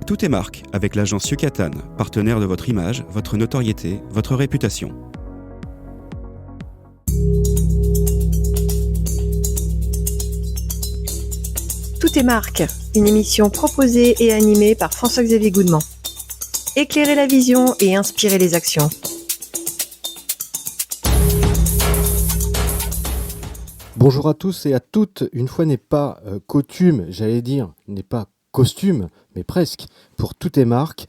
Tout est marque avec l'agence Yucatan, partenaire de votre image, votre notoriété, votre réputation. Tout est marque, une émission proposée et animée par François-Xavier Goudemont. Éclairer la vision et inspirer les actions. Bonjour à tous et à toutes. Une fois n'est pas coutume, n'est pas costume, mais presque, pour Tout est marque.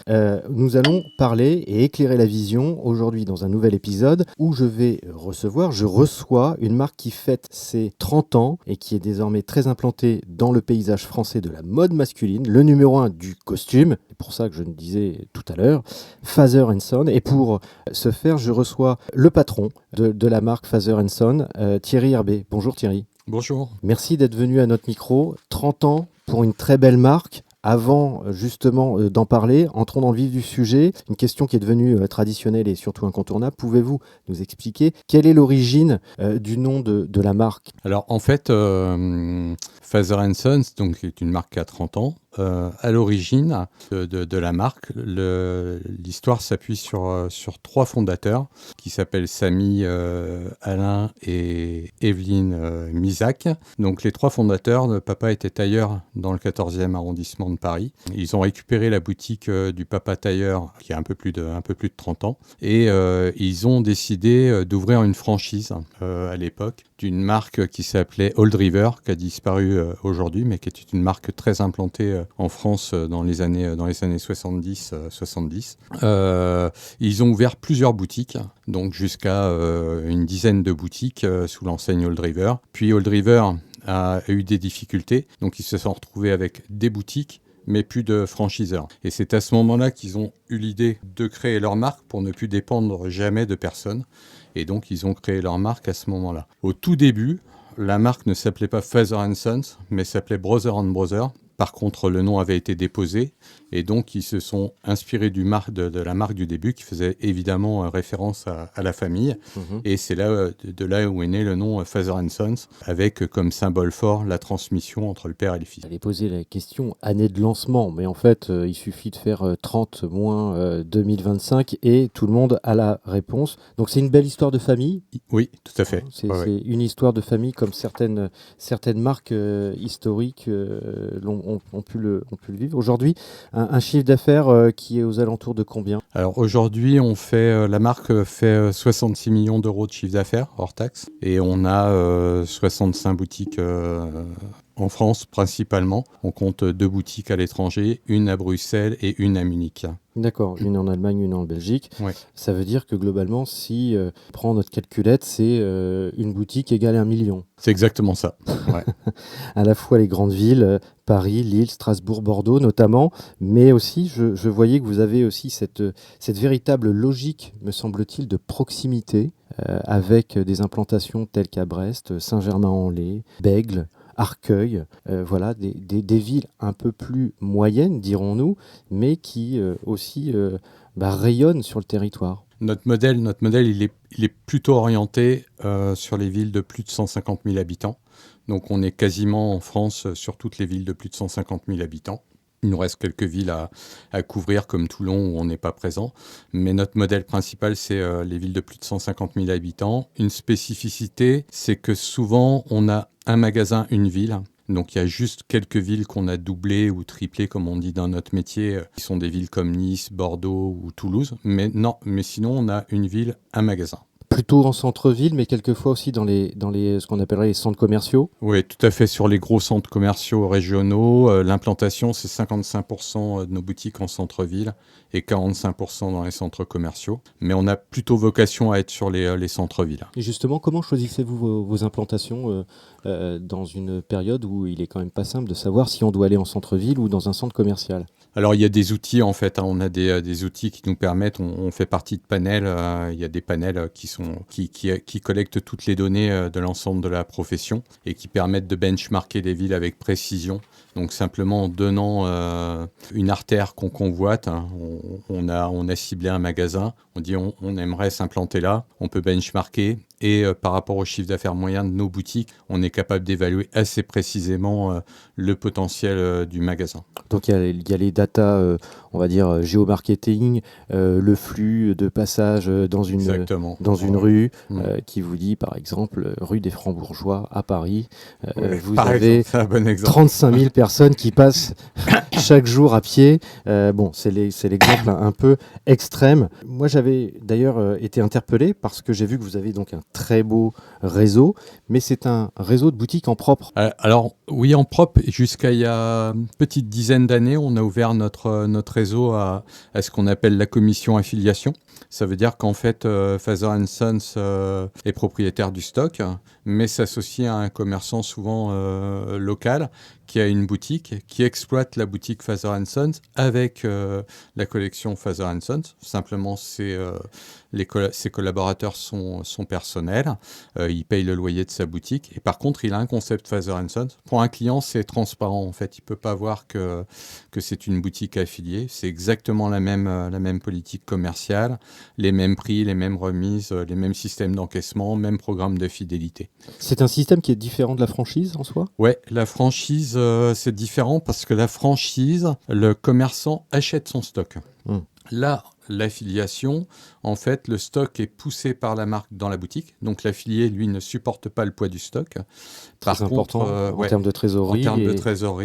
Nous allons parler et éclairer la vision aujourd'hui dans un nouvel épisode où je reçois une marque qui fête ses 30 ans et qui est désormais très implantée dans le paysage français de la mode masculine, le numéro 1 du costume, c'est pour ça que je le disais tout à l'heure, Father & Son. Et pour ce faire, je reçois le patron de la marque Father & Son, Thierry Herbet. Bonjour Thierry. Bonjour. Merci d'être venu à notre micro. 30 ans pour une très belle marque. Avant justement d'en parler, entrons dans le vif du sujet. Une question qui est devenue traditionnelle et surtout incontournable. Pouvez-vous nous expliquer quelle est l'origine du nom de la marque ? Alors en fait, Father & Sons, donc est une marque qui a 30 ans. À l'origine de la marque, l'histoire s'appuie sur trois fondateurs qui s'appellent Samy, Alain et Evelyne Misak. Donc les trois fondateurs, le papa était tailleur dans le 14e arrondissement de Paris. Ils ont récupéré la boutique du papa tailleur qui a un peu plus de 30 ans et ils ont décidé d'ouvrir une franchise à l'époque d'une marque qui s'appelait Old River, qui a disparu aujourd'hui, mais qui était une marque très implantée en France dans les années 70. Ils ont ouvert plusieurs boutiques, donc jusqu'à une dizaine de boutiques sous l'enseigne Old River. Puis Old River a eu des difficultés, donc ils se sont retrouvés avec des boutiques, mais plus de franchiseurs. Et c'est à ce moment-là qu'ils ont eu l'idée de créer leur marque pour ne plus dépendre jamais de personne. Et donc, ils ont créé leur marque à ce moment-là. Au tout début, la marque ne s'appelait pas Father & Sons, mais s'appelait Brother & Brother. Par contre, le nom avait été déposé. Et donc, ils se sont inspirés de la marque du début, qui faisait évidemment référence à la famille. Et c'est de là où est né le nom Father & Sons, avec comme symbole fort la transmission entre le père et le fils. J'allais poser la question année de lancement, mais en fait, il suffit de faire 30 moins 2025 et tout le monde a la réponse. Donc, c'est une belle histoire de famille. Oui, tout à fait. C'est une histoire de famille comme certaines marques historiques ont pu le vivre. Aujourd'hui, un chiffre d'affaires qui est aux alentours de combien ? Alors aujourd'hui, la marque fait 66 millions d'euros de chiffre d'affaires hors taxe et on a 65 boutiques en France principalement. On compte 2 boutiques à l'étranger, une à Bruxelles et une à Munich. D'accord, une en Allemagne, une en Belgique. Ouais. Ça veut dire que globalement, si on prend notre calculette, c'est une boutique égale à 1 million. C'est exactement ça. Ouais. À la fois les grandes villes, Paris, Lille, Strasbourg, Bordeaux notamment, mais aussi je voyais que vous avez aussi cette véritable logique, me semble-t-il, de proximité avec des implantations telles qu'à Brest, Saint-Germain-en-Laye, Bègles, Arcueil, voilà, des villes un peu plus moyennes, dirons-nous, mais qui aussi rayonnent sur le territoire. Notre modèle, il est plutôt orienté sur les villes de plus de 150 000 habitants. Donc on est quasiment en France sur toutes les villes de plus de 150 000 habitants. Il nous reste quelques villes à couvrir comme Toulon où on n'est pas présent. Mais notre modèle principal, c'est les villes de plus de 150 000 habitants. Une spécificité, c'est que souvent, on a un magasin, une ville. Donc il y a juste quelques villes qu'on a doublées ou triplées, comme on dit dans notre métier, qui sont des villes comme Nice, Bordeaux ou Toulouse. Mais sinon, on a une ville, un magasin. Plutôt en centre-ville, mais quelquefois aussi dans les ce qu'on appellerait les centres commerciaux. Oui, tout à fait. Sur les gros centres commerciaux régionaux, l'implantation, c'est 55% de nos boutiques en centre-ville et 45% dans les centres commerciaux. Mais on a plutôt vocation à être sur les centres-villes. Et justement, comment choisissez-vous vos implantations dans une période où il est quand même pas simple de savoir si on doit aller en centre-ville ou dans un centre commercial ? Alors, il y a des outils, en fait. On a des outils qui nous permettent, on fait partie de panels. Il y a des panels qui collectent toutes les données de l'ensemble de la profession et qui permettent de benchmarker des villes avec précision. Donc, simplement en donnant une artère qu'on convoite, on a ciblé un magasin. On dit on aimerait s'implanter là. On peut benchmarker Et par rapport au chiffre d'affaires moyen de nos boutiques, on est capable d'évaluer assez précisément le potentiel du magasin. Donc il y a les data, on va dire géomarketing, le flux de passage dans une rue qui vous dit par exemple rue des Francs-Bourgeois à Paris, vous avez c'est un bon exemple. 35 000 personnes qui passent chaque jour à pied. C'est l'exemple un peu extrême. Moi j'avais d'ailleurs été interpellé parce que j'ai vu que vous avez donc un très beau réseau, mais c'est un réseau de boutiques en propre. Alors oui, en propre. Jusqu'à il y a une petite dizaine d'années, on a ouvert notre réseau à ce qu'on appelle la commission affiliation. Ça veut dire qu'en fait, Father & Sons est propriétaire du stock, mais s'associe à un commerçant souvent local qui a une boutique, qui exploite la boutique Father & Sons avec la collection Father & Sons. Simplement, ses collaborateurs sont personnels. Il paye le loyer de sa boutique. Et par contre, il a un concept Father & Sons. Pour un client, c'est transparent. En fait, il ne peut pas voir que c'est une boutique affiliée. C'est exactement la même politique commerciale, les mêmes prix, les mêmes remises, les mêmes systèmes d'encaissement, même programme de fidélité. C'est un système qui est différent de la franchise en soi ? Ouais, la franchise, c'est différent parce que la franchise, le commerçant achète son stock. Là, l'affiliation, en fait, le stock est poussé par la marque dans la boutique. Donc, l'affilié, lui, ne supporte pas le poids du stock. Très important en termes de trésorerie,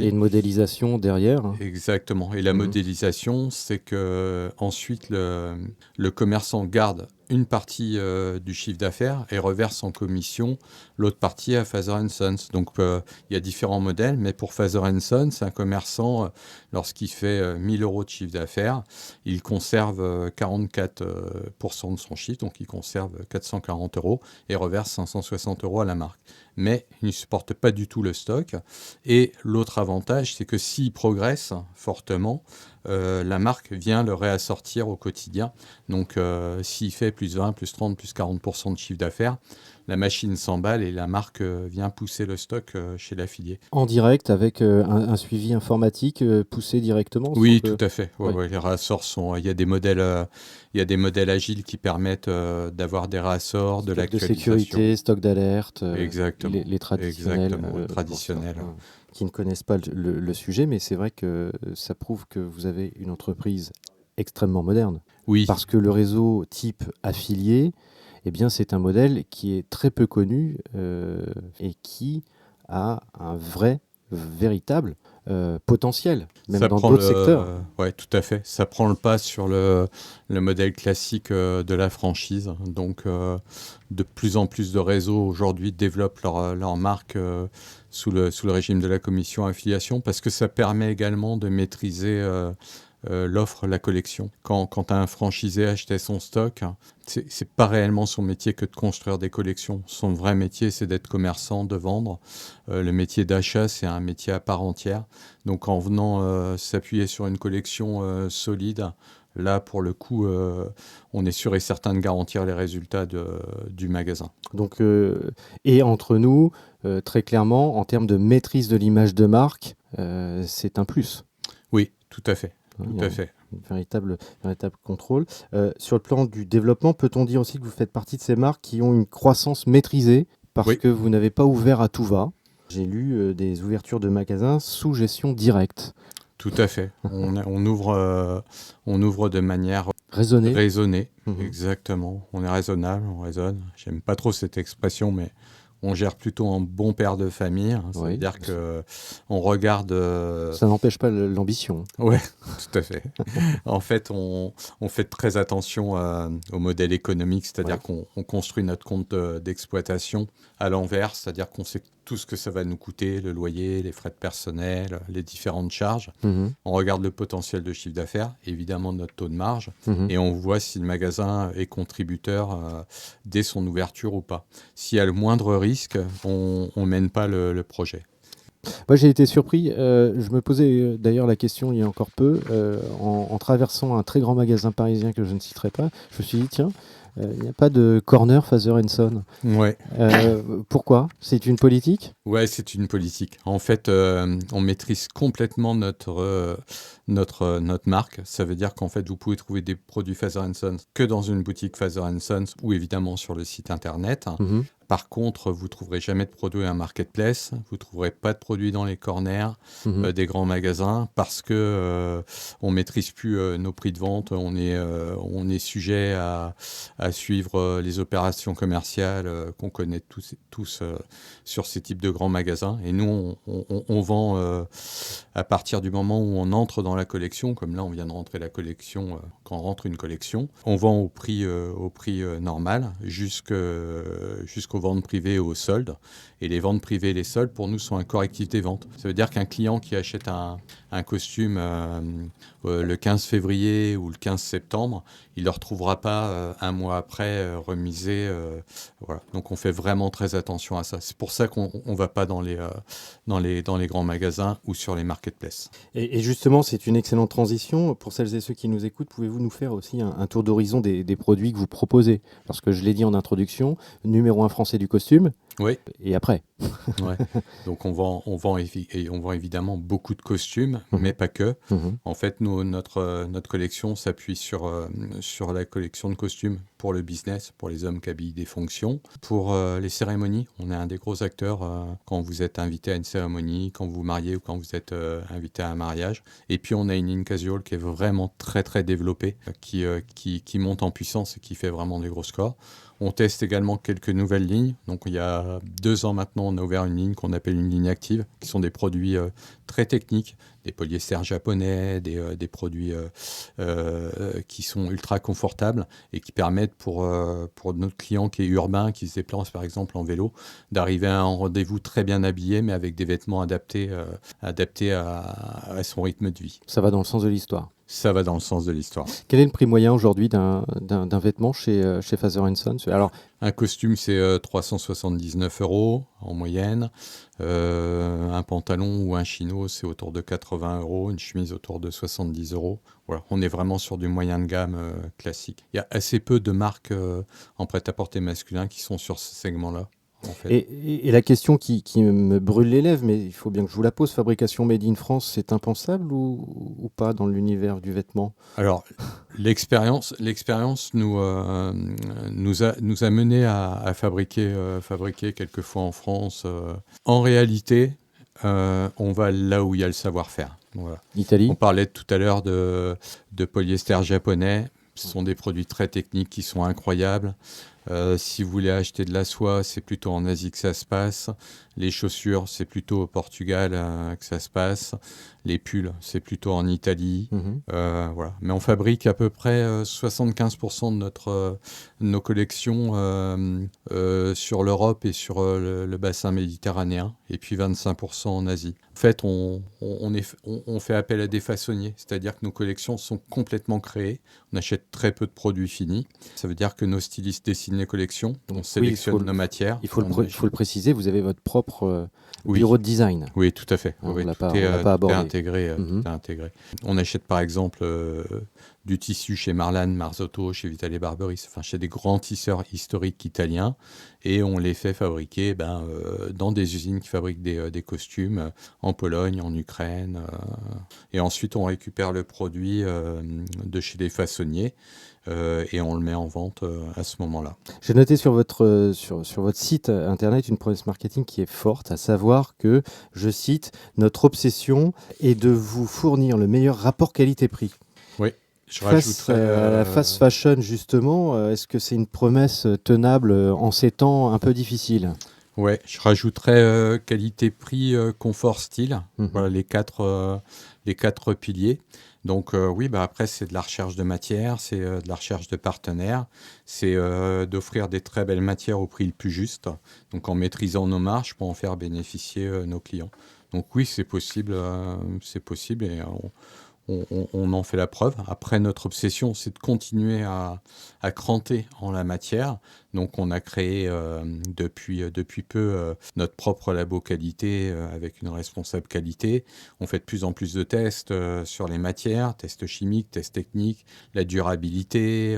et de modélisation derrière. Exactement. Et la modélisation, c'est que ensuite le commerçant garde une partie du chiffre d'affaires et reverse en commission l'autre partie à Father & Sons. Donc, il y a différents modèles, mais pour Father & Sons, un commerçant, lorsqu'il fait 1 000 € de chiffre d'affaires, il conserve 44% de son chiffre, donc il conserve 440 € et reverse 560 € à la marque. Mais il ne supporte pas du tout le stock. Et l'autre avantage, c'est que s'il progresse fortement, la marque vient le réassortir au quotidien. Donc, s'il fait plus 20, plus 30, plus 40% de chiffre d'affaires, la machine s'emballe et la marque vient pousser le stock chez l'affilié. En direct, avec un suivi informatique poussé directement ? Oui, tout à fait. Ouais, les réassorts sont... Il y a des modèles agiles qui permettent d'avoir des réassorts, de l'actualisation. De sécurité, stock d'alerte, Exactement. Les traditionnels. Qui ne connaissent pas le sujet, mais c'est vrai que ça prouve que vous avez une entreprise extrêmement moderne. Oui. Parce que le réseau type affilié, eh bien, c'est un modèle qui est très peu connu et qui a un véritable potentiel, même dans d'autres secteurs. Oui, tout à fait. Ça prend le pas sur le modèle classique de la franchise. Donc, de plus en plus de réseaux aujourd'hui développent leur marque sous le régime de la commission affiliation parce que ça permet également de maîtriser l'offre, la collection. Quand un franchisé achetait son stock, c'est pas réellement son métier que de construire des collections. Son vrai métier, c'est d'être commerçant, de vendre. Le métier d'achat, c'est un métier à part entière. Donc en venant s'appuyer sur une collection solide, là, pour le coup, on est sûr et certain de garantir les résultats du magasin. Donc, et entre nous, très clairement, en termes de maîtrise de l'image de marque, c'est un plus. Oui, tout à fait. Tout à fait. Véritable contrôle. Sur le plan du développement, peut-on dire aussi que vous faites partie de ces marques qui ont une croissance maîtrisée parce que vous n'avez pas ouvert à tout va. J'ai lu des ouvertures de magasins sous gestion directe. Tout à fait. On ouvre de manière raisonnée. Exactement. On est raisonnable, on raisonne. J'aime pas trop cette expression, mais on gère plutôt en bon père de famille. Ça veut dire qu'on regarde... Ça n'empêche pas l'ambition. Oui, tout à fait. En fait, on fait très attention au modèle économique, c'est-à-dire qu'on construit notre compte d'exploitation à l'envers, c'est-à-dire qu'on sait tout ce que ça va nous coûter, le loyer, les frais de personnel, les différentes charges. On regarde le potentiel de chiffre d'affaires, évidemment notre taux de marge, et on voit si le magasin est contributeur dès son ouverture ou pas. S'il y a le moindre risque, on ne mène pas le projet. Moi, j'ai été surpris. Je me posais d'ailleurs la question il y a encore peu, en traversant un très grand magasin parisien que je ne citerai pas. Je me suis dit, tiens, il n'y a pas de corner Father & Son. Ouais. Pourquoi ? C'est une politique ? Ouais, c'est une politique. En fait, on maîtrise complètement notre notre marque. Ça veut dire qu'en fait, vous pouvez trouver des produits Father & Sons que dans une boutique Father & Sons ou évidemment sur le site internet. Mhm. Par contre, vous ne trouverez jamais de produits à un marketplace, vous ne trouverez pas de produits dans les corners Mhm. des grands magasins parce que on ne maîtrise plus nos prix de vente, on est sujet à suivre les opérations commerciales qu'on connaît tous sur ces types de grands magasins. Et nous, on vend à partir du moment où on entre dans la collection, comme là on vient de rentrer la collection, quand on rentre une collection, on vend au prix normal jusqu'aux ventes privées et aux soldes. Et les ventes privées et les soldes, pour nous, sont un correctif des ventes. Ça veut dire qu'un client qui achète un costume le 15 février ou le 15 septembre, il ne le retrouvera pas un mois après remisé. Voilà. Donc on fait vraiment très attention à ça. C'est pour ça qu'on ne va pas dans les grands magasins ou sur les marketplaces. Et justement, c'est une excellente transition. Pour celles et ceux qui nous écoutent, pouvez-vous nous faire aussi un tour d'horizon des produits que vous proposez? Parce que je l'ai dit en introduction, numéro 1 français du costume. Oui. Et après? Ouais. Donc on vend évidemment beaucoup de costumes, mais pas que. Mhm. En fait, notre collection s'appuie sur la collection de costumes pour le business, pour les hommes qui habillent des fonctions. Pour les cérémonies, on est un des gros acteurs quand vous êtes invité à une cérémonie, quand vous vous mariez ou quand vous êtes invité à un mariage. Et puis on a une ligne casual qui est vraiment très très développée, qui monte en puissance et qui fait vraiment des gros scores. On teste également quelques nouvelles lignes. Donc, il y a 2 ans maintenant, on a ouvert une ligne qu'on appelle une ligne active, qui sont des produits très techniques, des polyesters japonais, des produits qui sont ultra confortables et qui permettent pour notre client qui est urbain, qui se déplace par exemple en vélo, d'arriver à un rendez-vous très bien habillé, mais avec des vêtements adaptés à son rythme de vie. Ça va dans le sens de l'histoire. Ça va dans le sens de l'histoire. Quel est le prix moyen aujourd'hui d'un vêtement chez Father & Sons? Alors, un costume, c'est 379 € en moyenne. Un pantalon ou un chino, c'est autour de 80 €. Une chemise autour de 70 €. Voilà, on est vraiment sur du moyen de gamme classique. Il y a assez peu de marques en prêt-à-porter masculin qui sont sur ce segment-là. En fait. Et la question qui me brûle les lèvres, mais il faut bien que je vous la pose, fabrication made in France, c'est impensable ou pas dans l'univers du vêtement? Alors, l'expérience nous a mené à fabriquer quelquefois en France. En réalité, on va là où il y a le savoir-faire. Voilà. Italie. On parlait tout à l'heure de polyester japonais. Ce sont des produits très techniques qui sont incroyables. Si vous voulez acheter de la soie, c'est plutôt en Asie que ça se passe. Les chaussures, c'est plutôt au Portugal que ça se passe. Les pulls, c'est plutôt en Italie. Voilà. Mais on fabrique à peu près 75% de nos collections sur l'Europe et sur le bassin méditerranéen, et puis 25% en Asie. En fait, on fait appel à des façonniers, c'est-à-dire que nos collections sont complètement créées. On achète très peu de produits finis. Ça veut dire que nos stylistes dessinent les collections, on sélectionne nos matières. Il faut le préciser, vous avez votre propre bureau de design. Oui, tout à fait. On oui, l'a tout pas est abordé. tout est intégré. On achète par exemple du tissu chez Marlan, Marzotto, chez Vitale Barberis, enfin chez des grands tisseurs historiques italiens, et on les fait fabriquer dans des usines qui fabriquent des costumes en Pologne, en Ukraine, et ensuite on récupère le produit de chez les façonniers et on le met en vente à ce moment-là. J'ai noté sur votre site internet une promesse marketing qui est forte, à savoir que, je cite, notre obsession est de vous fournir le meilleur rapport qualité-prix. Oui. Face à la fast fashion, justement, est-ce que c'est une promesse tenable en ces temps un peu difficiles? Ouais, je rajouterais qualité-prix, confort, style. Voilà les quatre piliers. Donc oui, après c'est de la recherche de matière, c'est de la recherche de partenaires, c'est d'offrir des très belles matières au prix le plus juste, donc en maîtrisant nos marges pour en faire bénéficier nos clients. Donc oui, c'est possible et on en fait la preuve. Après, notre obsession, c'est de continuer à cranter en la matière. Donc, on a créé depuis peu notre propre labo qualité avec une responsable qualité. On fait de plus en plus de tests sur les matières, tests chimiques, tests techniques, la durabilité,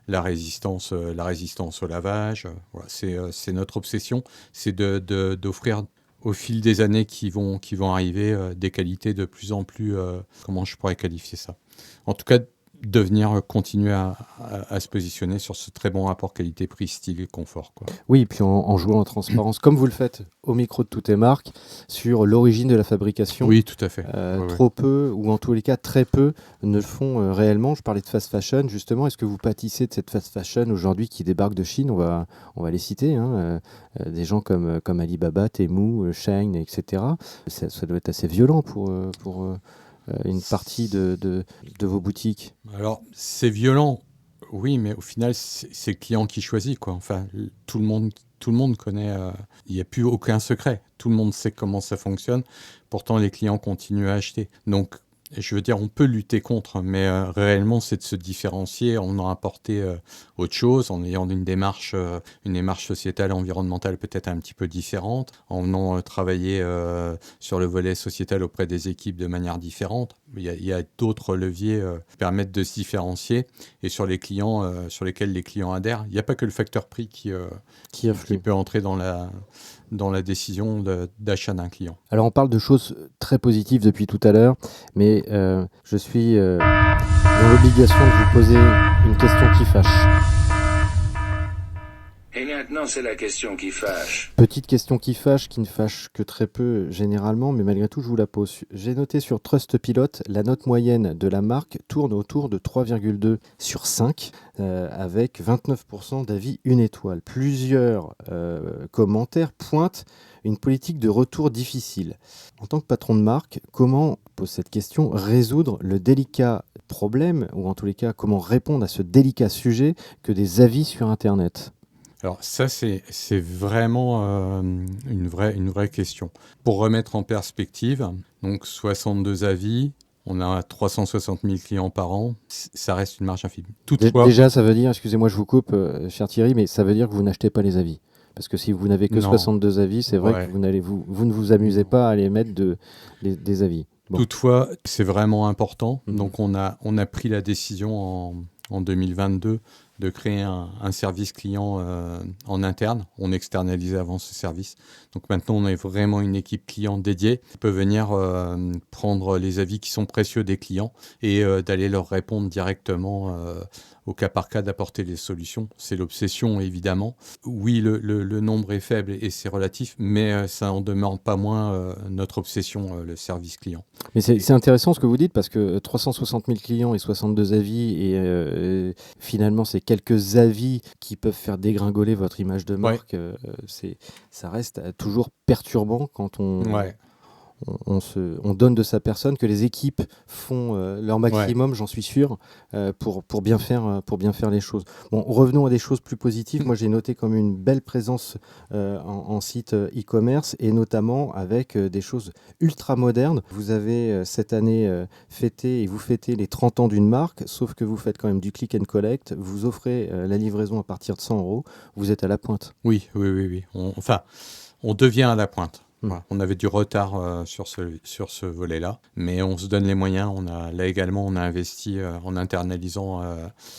la résistance au lavage. Voilà, c'est notre obsession, c'est d'offrir au fil des années qui vont arriver, des qualités de plus en plus, comment je pourrais qualifier ça? En tout cas, de venir continuer à se positionner sur ce très bon rapport qualité-prix, style et confort, quoi. Oui, et puis en jouant en transparence, comme vous le faites au micro de Toutes et Marques, sur l'origine de la fabrication. Oui, tout à fait. Ouais. Trop peu, ou en tous les cas très peu, ne le font réellement. Je parlais de fast fashion, justement. Est-ce que vous pâtissez de cette fast fashion aujourd'hui qui débarque de Chine? On va les citer, hein, des gens comme Alibaba, Temu, Shein, etc. Ça doit être assez violent pour une partie de vos boutiques. Alors, c'est violent, oui, mais au final, c'est le client qui choisit, quoi. Enfin, tout le monde connaît, il n'y a plus aucun secret. Tout le monde sait comment ça fonctionne. Pourtant, les clients continuent à acheter. Donc, je veux dire, on peut lutter contre, mais réellement, c'est de se différencier en en apporter autre chose, en ayant une démarche sociétale, environnementale peut-être un petit peu différente, en venant travailler sur le volet sociétal auprès des équipes de manière différente. Il y a d'autres leviers qui permettent de se différencier et sur les clients sur lesquels les clients adhèrent. Il n'y a pas que le facteur prix qui peut entrer dans la décision d'achat d'un client. Alors on parle de choses très positives depuis tout à l'heure, mais je suis dans l'obligation de vous poser une question qui fâche. Et maintenant, c'est la question qui fâche. Petite question qui fâche, qui ne fâche que très peu généralement, mais malgré tout, je vous la pose. J'ai noté sur Trustpilot, la note moyenne de la marque tourne autour de 3,2 sur 5, avec 29% d'avis 1 étoile. Plusieurs commentaires pointent une politique de retour difficile. En tant que patron de marque, comment, pose cette question, résoudre le délicat problème, ou en tous les cas, comment répondre à ce délicat sujet que des avis sur Internet ? Alors ça, c'est vraiment une vraie question. Pour remettre en perspective, donc 62 avis, on a 360 000 clients par an, ça reste une marge infime. Toutefois, déjà, ça veut dire, excusez-moi, je vous coupe, cher Thierry, mais ça veut dire que vous n'achetez pas les avis. Parce que si vous n'avez que 62 avis, c'est vrai que vous ne vous amusez pas à aller mettre des avis. Bon. Toutefois, c'est vraiment important. Donc on a pris la décision en 2022 de créer un service client en interne. On externalisait avant ce service. Donc maintenant, on a vraiment une équipe client dédiée qui peut venir prendre les avis qui sont précieux des clients et d'aller leur répondre directement au cas par cas, d'apporter les solutions. C'est l'obsession, évidemment. Oui, le nombre est faible et c'est relatif, mais ça en demeure pas moins notre obsession, le service client. Mais c'est intéressant ce que vous dites, parce que 360 000 clients et 62 avis, et finalement, c'est quelques avis qui peuvent faire dégringoler votre image de marque. Ouais. Ça reste toujours perturbant quand on donne de sa personne, que les équipes font leur maximum, j'en suis sûr, pour bien faire les choses. Bon, revenons à des choses plus positives. Moi, j'ai noté comme une belle présence en site e-commerce, et notamment avec des choses ultra modernes. Vous avez cette année vous fêtez les 30 ans d'une marque, sauf que vous faites quand même du click and collect. Vous offrez la livraison à partir de 100 €. Vous êtes à la pointe. Oui. On devient à la pointe. Voilà. On avait du retard sur ce volet-là, mais on se donne les moyens. Là également, on a investi en internalisant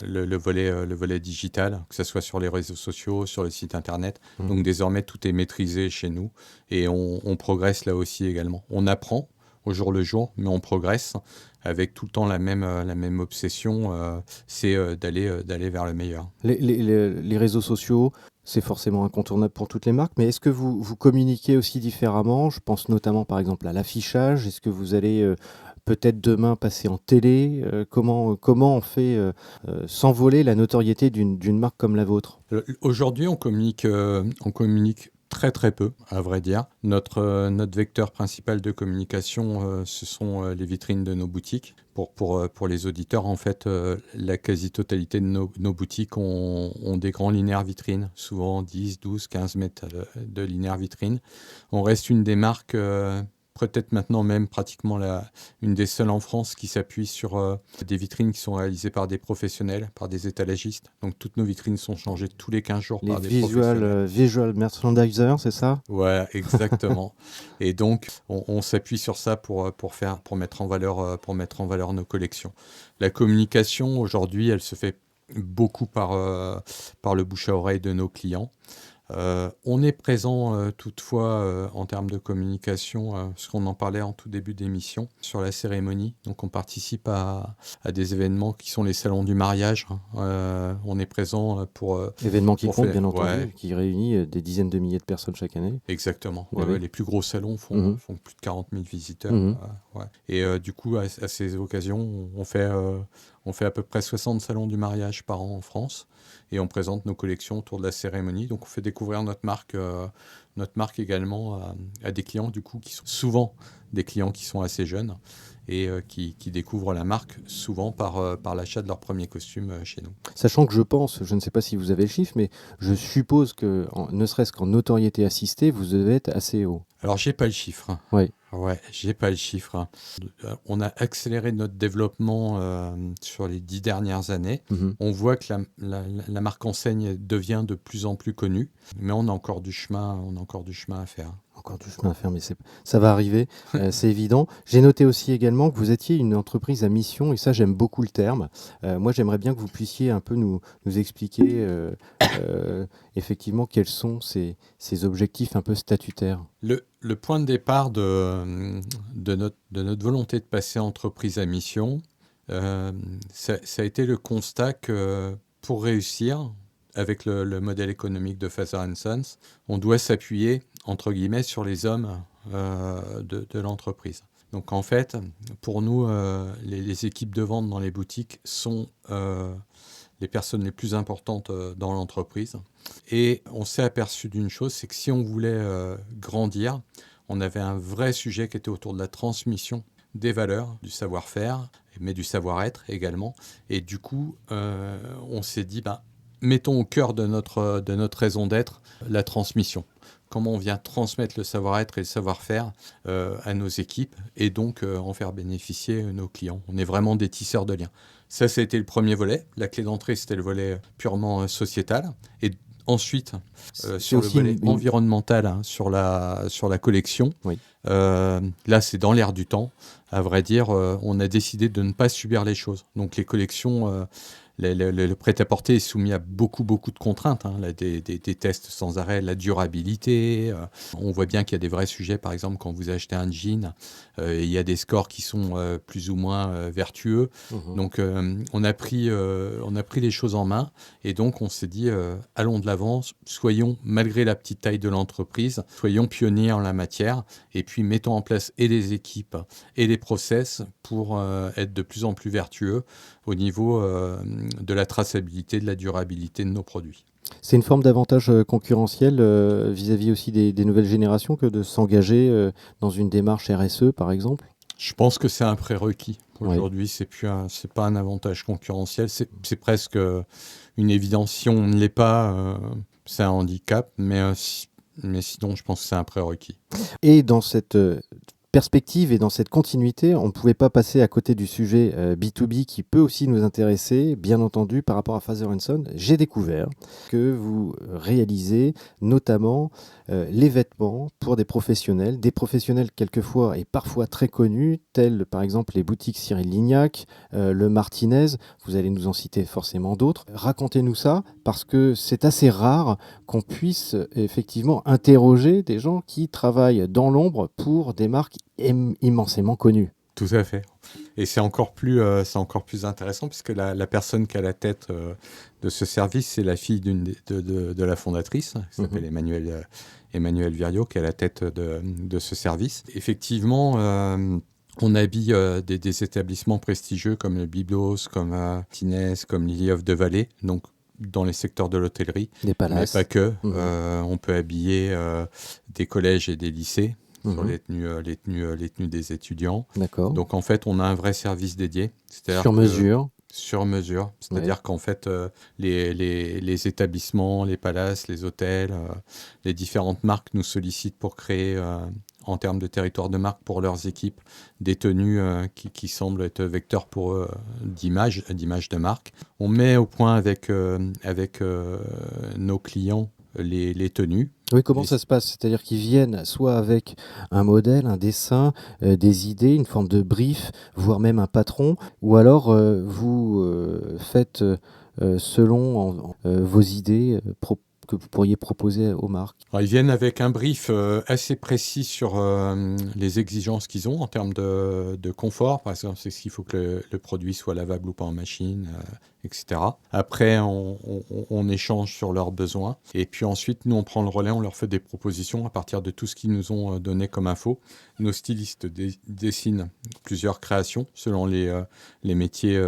le volet digital, que ce soit sur les réseaux sociaux, sur le site internet. Donc désormais, tout est maîtrisé chez nous et on progresse là aussi également. On apprend au jour le jour, mais on progresse avec tout le temps la même obsession, c'est d'aller vers le meilleur. Les réseaux sociaux, c'est forcément incontournable pour toutes les marques, mais est-ce que vous communiquez aussi différemment? Je pense notamment par exemple à l'affichage. Est-ce que vous allez peut-être demain passer en télé? Comment on fait s'envoler la notoriété d'une marque comme la vôtre? Aujourd'hui, on communique très très peu, à vrai dire. Notre vecteur principal de communication, ce sont les vitrines de nos boutiques. Pour les auditeurs, en fait, la quasi-totalité de nos boutiques ont des grands linéaires vitrines, souvent 10, 12, 15 mètres de linéaires vitrines. On reste une des marques, peut-être maintenant même pratiquement une des seules en France qui s'appuie sur des vitrines qui sont réalisées par des professionnels, par des étalagistes. Donc toutes nos vitrines sont changées tous les 15 jours par des professionnels. Visual merchandiser, c'est ça? Ouais, exactement. Et donc on s'appuie sur ça pour mettre en valeur nos collections. La communication aujourd'hui, elle se fait beaucoup par le bouche à oreille de nos clients. On est présent toutefois en termes de communication, parce qu'on en parlait en tout début d'émission, sur la cérémonie. Donc on participe à des événements qui sont les salons du mariage. On est présent pour... Événement qui pour compte, faire- bien entendu, ouais. qui réunit des dizaines de milliers de personnes chaque année. Exactement. Ah oui. Les plus gros salons font, Mhm. font plus de 40 000 visiteurs. Mhm. Ouais. Et du coup, à ces occasions, on fait à peu près 60 salons du mariage par an en France. Et on présente nos collections autour de la cérémonie. Donc on fait découvrir notre marque également à des clients du coup, qui sont souvent des clients qui sont assez jeunes et qui découvrent la marque souvent par l'achat de leur premier costume chez nous. Sachant que je pense, je ne sais pas si vous avez le chiffre, mais je suppose que, ne serait-ce qu'en notoriété assistée, vous devez être assez haut. Alors, j'ai pas le chiffre. Oui. Ouais, j'ai pas le chiffre. On a accéléré notre développement sur les 10 dernières années. Mhm. On voit que la marque enseigne devient de plus en plus connue, mais on a encore du chemin à faire. Encore du chemin à faire, mais ça va arriver, c'est évident. J'ai noté aussi également que vous étiez une entreprise à mission, et ça j'aime beaucoup le terme. Moi j'aimerais bien que vous puissiez un peu nous expliquer effectivement quels sont ces objectifs un peu statutaires. Le point de départ de notre volonté de passer entreprise à mission, ça a été le constat que pour réussir, avec le modèle économique de Father & Sons, on doit s'appuyer, entre guillemets, sur les hommes de l'entreprise. Donc en fait, pour nous, les équipes de vente dans les boutiques sont les personnes les plus importantes dans l'entreprise. Et on s'est aperçu d'une chose, c'est que si on voulait grandir, on avait un vrai sujet qui était autour de la transmission des valeurs, du savoir-faire, mais du savoir-être également. Et du coup, on s'est dit, mettons au cœur de notre raison d'être la transmission. Comment on vient transmettre le savoir-être et le savoir-faire à nos équipes et donc en faire bénéficier nos clients. On est vraiment des tisseurs de liens. Ça a été le premier volet. La clé d'entrée, c'était le volet purement sociétal. Et ensuite, sur le volet environnemental, sur la collection, oui. Là, c'est dans l'air du temps. À vrai dire, on a décidé de ne pas subir les choses. Donc les collections... Le prêt-à-porter est soumis à beaucoup de contraintes, là, des tests sans arrêt, la durabilité. On voit bien qu'il y a des vrais sujets, par exemple, quand vous achetez un jean, il y a des scores qui sont plus ou moins vertueux. Mmh. Donc, on a pris les choses en main et donc on s'est dit, allons de l'avant, soyons, malgré la petite taille de l'entreprise, soyons pionniers en la matière et puis mettons en place et des équipes et des process pour être de plus en plus vertueux au niveau de la traçabilité, de la durabilité de nos produits. C'est une forme d'avantage concurrentiel vis-à-vis aussi des nouvelles générations que de s'engager dans une démarche RSE, par exemple ? Je pense que c'est un prérequis. Aujourd'hui, oui. c'est pas un avantage concurrentiel, c'est presque une évidence. Si on ne l'est pas, c'est un handicap, mais sinon, je pense que c'est un prérequis. Et dans cette perspective et dans cette continuité, on ne pouvait pas passer à côté du sujet B2B qui peut aussi nous intéresser, bien entendu, par rapport à Father & Son. J'ai découvert que vous réalisez notamment les vêtements pour des professionnels quelquefois et parfois très connus, tels par exemple les boutiques Cyril Lignac, le Martinez, vous allez nous en citer forcément d'autres. Racontez-nous ça, parce que c'est assez rare qu'on puisse effectivement interroger des gens qui travaillent dans l'ombre pour des marques immensément connues. Tout à fait. Et c'est encore plus intéressant puisque la personne qui a la tête de ce service, c'est la fille de la fondatrice, qui s'appelle Emmanuelle Viriot, qui est à la tête de ce service. Effectivement, on habille des établissements prestigieux comme le Byblos, comme Martinez, comme Lily of the Valley, donc dans les secteurs de l'hôtellerie, des palaces. Mais pas que. On peut habiller des collèges et des lycées sur les tenues des étudiants. D'accord. Donc en fait, on a un vrai service dédié. Sur mesure. Sur mesure. C'est-à-dire qu'en fait, les établissements, les palaces, les hôtels, les différentes marques nous sollicitent pour créer, en termes de territoire de marque pour leurs équipes, des tenues qui semblent être vecteurs pour eux d'image de marque. On met au point avec nos clients les tenues. Oui, comment ça se passe ? C'est-à-dire qu'ils viennent soit avec un modèle, un dessin, des idées, une forme de brief, voire même un patron, ou alors vous faites selon vos idées, que vous pourriez proposer aux marques? Alors, ils viennent avec un brief assez précis sur les exigences qu'ils ont en termes de confort. Par exemple, c'est ce qu'il faut que le produit soit lavable ou pas en machine, etc. Après, on échange sur leurs besoins. Et puis ensuite, nous, on prend le relais, on leur fait des propositions à partir de tout ce qu'ils nous ont donné comme info. Nos stylistes dessinent plusieurs créations selon les métiers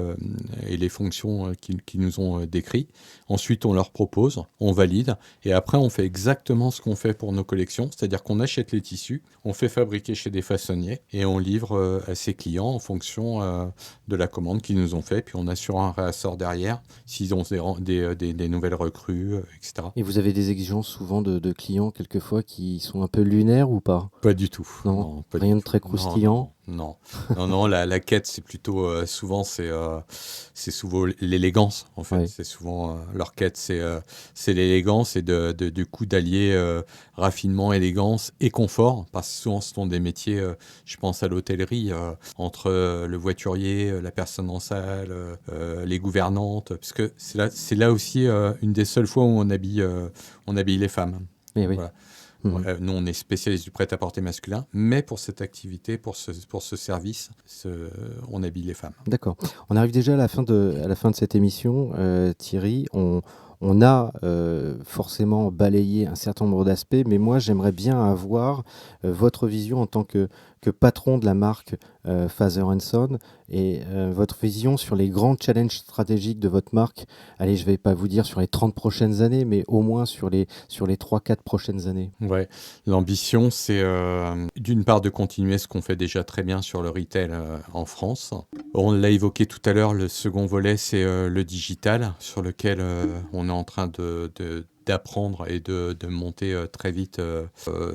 et les fonctions qu'ils nous ont décrits. Ensuite, on leur propose, on valide. Et après, on fait exactement ce qu'on fait pour nos collections. C'est-à-dire qu'on achète les tissus, on fait fabriquer chez des façonniers et on livre à ses clients en fonction de la commande qu'ils nous ont fait. Puis on assure un réassort derrière s'ils ont des nouvelles recrues, etc. Et vous avez des exigences souvent de clients quelquefois qui sont un peu lunaires ou pas? Pas du tout. Non, pas rien du de très tout. croustillant? Non, la quête, c'est plutôt souvent c'est souvent l'élégance en fait. Ouais. C'est souvent leur quête, c'est l'élégance et du coup d'allier raffinement, élégance et confort, parce que souvent ce sont des métiers, je pense à l'hôtellerie, entre le voiturier, la personne en salle, les gouvernantes, parce que c'est là aussi une des seules fois où on habille les femmes. Eh oui. Voilà. Mhm. Nous, on est spécialiste du prêt-à-porter masculin, mais pour cette activité, pour ce service, on habille les femmes. D'accord. On arrive déjà à la fin de cette émission, Thierry. On a forcément balayé un certain nombre d'aspects, mais moi j'aimerais bien avoir votre vision en tant que patron de la marque Father & Son et votre vision sur les grands challenges stratégiques de votre marque. Allez, je ne vais pas vous dire sur les 30 prochaines années, mais au moins sur les 3-4 prochaines années. Ouais, l'ambition, c'est d'une part de continuer ce qu'on fait déjà très bien sur le retail en France. On l'a évoqué tout à l'heure, le second volet, c'est le digital, sur lequel on est en train d'apprendre et de monter très vite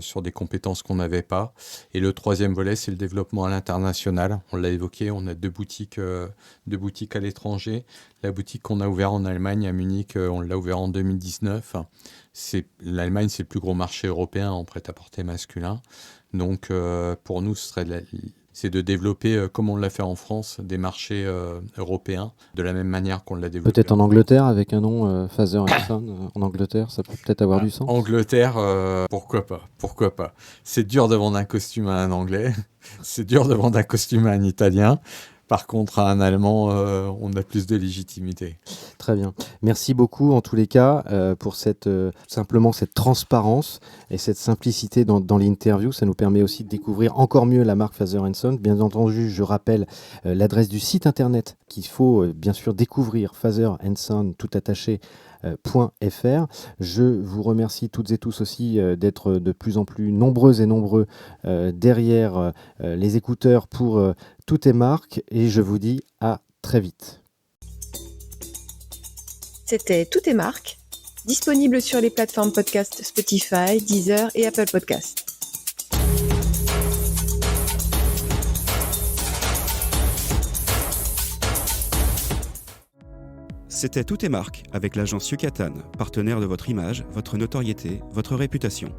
sur des compétences qu'on n'avait pas. Et le troisième volet, c'est le développement à l'international. On l'a évoqué, on a deux boutiques à l'étranger. La boutique qu'on a ouverte en Allemagne, à Munich, on l'a ouverte en 2019. L'Allemagne, c'est le plus gros marché européen en prêt-à-porter masculin. Donc, pour nous, c'est de développer, comme on l'a fait en France, des marchés européens, de la même manière qu'on l'a développé. Peut-être en Angleterre, avec un nom Father & Son. En Angleterre, ça peut peut-être avoir du sens. Angleterre, pourquoi pas. C'est dur de vendre un costume à un Anglais, c'est dur de vendre un costume à un Italien. Par contre, à un Allemand, on a plus de légitimité. Très bien. Merci beaucoup, en tous les cas, pour simplement cette transparence et cette simplicité dans l'interview. Ça nous permet aussi de découvrir encore mieux la marque Father & Son. Bien entendu, je rappelle l'adresse du site internet qu'il faut bien sûr découvrir, Father & Son, tout attaché, .fr. Je vous remercie toutes et tous aussi d'être de plus en plus nombreuses et nombreux derrière les écouteurs pour Tout est marque, et je vous dis à très vite. C'était Tout est marque, disponible sur les plateformes podcast Spotify, Deezer et Apple Podcasts. C'était Tout est marque avec l'agence Yucatan, partenaire de votre image, votre notoriété, votre réputation.